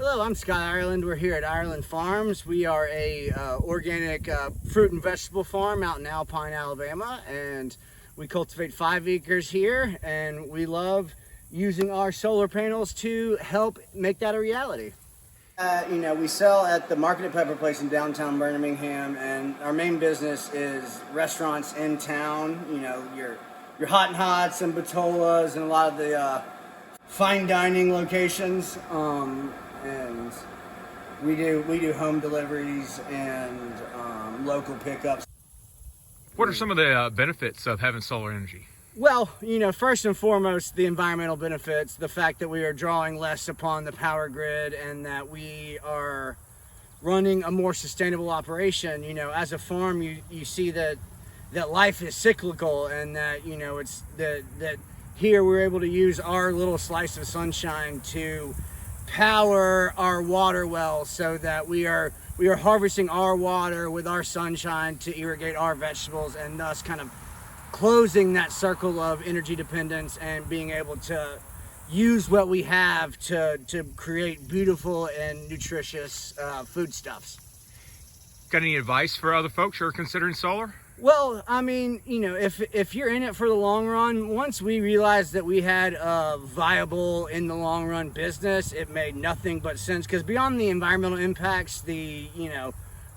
Hello, I'm Scott Ireland. We're here at Ireland Farms. We are a organic fruit and vegetable farm out in Alpine, Alabama, and we cultivate 5 acres here, and we love using our solar panels to help make that a reality. We sell at the Market and Pepper Place in downtown Birmingham, and our main business is restaurants in town. Your Hot and Hots and Batolas and a lot of the fine dining locations. And we do home deliveries and local pickups. What are some of the benefits of having solar energy? Well, first and foremost, the environmental benefits, the fact that we are drawing less upon the power grid and that we are running a more sustainable operation. As a farm, you see that life is cyclical, and that, it's that here we're able to use our little slice of sunshine to power our water wells, so that we are harvesting our water with our sunshine to irrigate our vegetables, and thus kind of closing that circle of energy dependence and being able to use what we have to create beautiful and nutritious foodstuffs. Got any advice for other folks who are considering solar? Well, if you're in it for the long run, once we realized that we had a viable in the long run business, it made nothing but sense, because beyond the environmental impacts,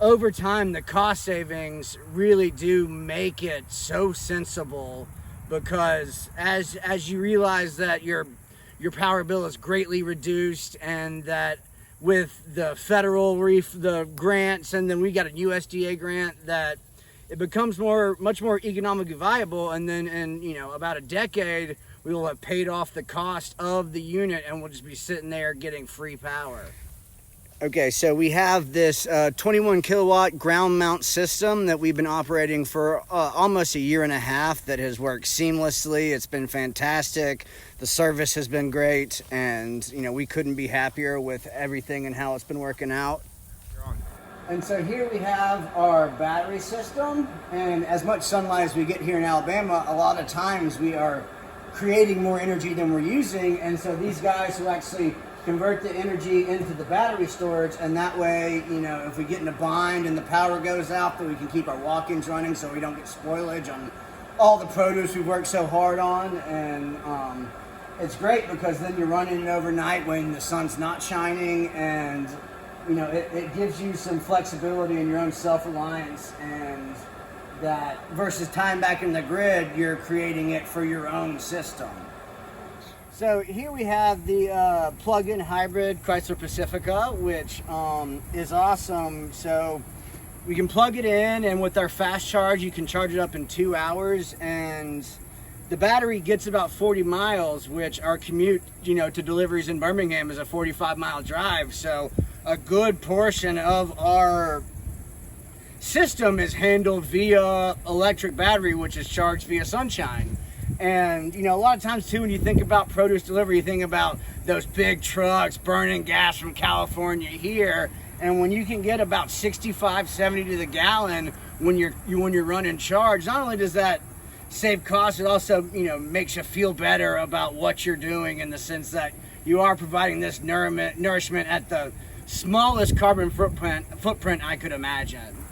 over time, the cost savings really do make it so sensible, because as you realize that your power bill is greatly reduced, and that with the federal the grants, and then we got a USDA grant, that it becomes much more economically viable, and then in about a decade we will have paid off the cost of the unit, and we'll just be sitting there getting free power. Okay, so we have this 21 kilowatt ground mount system that we've been operating for almost a year and a half, that has worked seamlessly. It's been fantastic. The service has been great, and we couldn't be happier with everything and how it's been working out. And so here we have our battery system, and as much sunlight as we get here in Alabama, a lot of times we are creating more energy than we're using, and so these guys will actually convert the energy into the battery storage, and that way, if we get in a bind and the power goes out, that we can keep our walk-ins running so we don't get spoilage on all the produce we've worked so hard on. And it's great because then you're running it overnight when the sun's not shining, and it gives you some flexibility in your own self-reliance, and that versus time back in the grid, you're creating it for your own system. So here we have the plug-in hybrid Chrysler Pacifica, which is awesome. So we can plug it in, and with our fast charge, you can charge it up in 2 hours, and the battery gets about 40 miles, which our commute, to deliveries in Birmingham is a 45-mile drive. So a good portion of our system is handled via electric battery, which is charged via sunshine. And a lot of times too, when you think about produce delivery, you think about those big trucks burning gas from California here, and when you can get about 65, 70 to the gallon when you're running charge, not only does that save costs, it also makes you feel better about what you're doing, in the sense that you are providing this nourishment at the smallest carbon footprint I could imagine.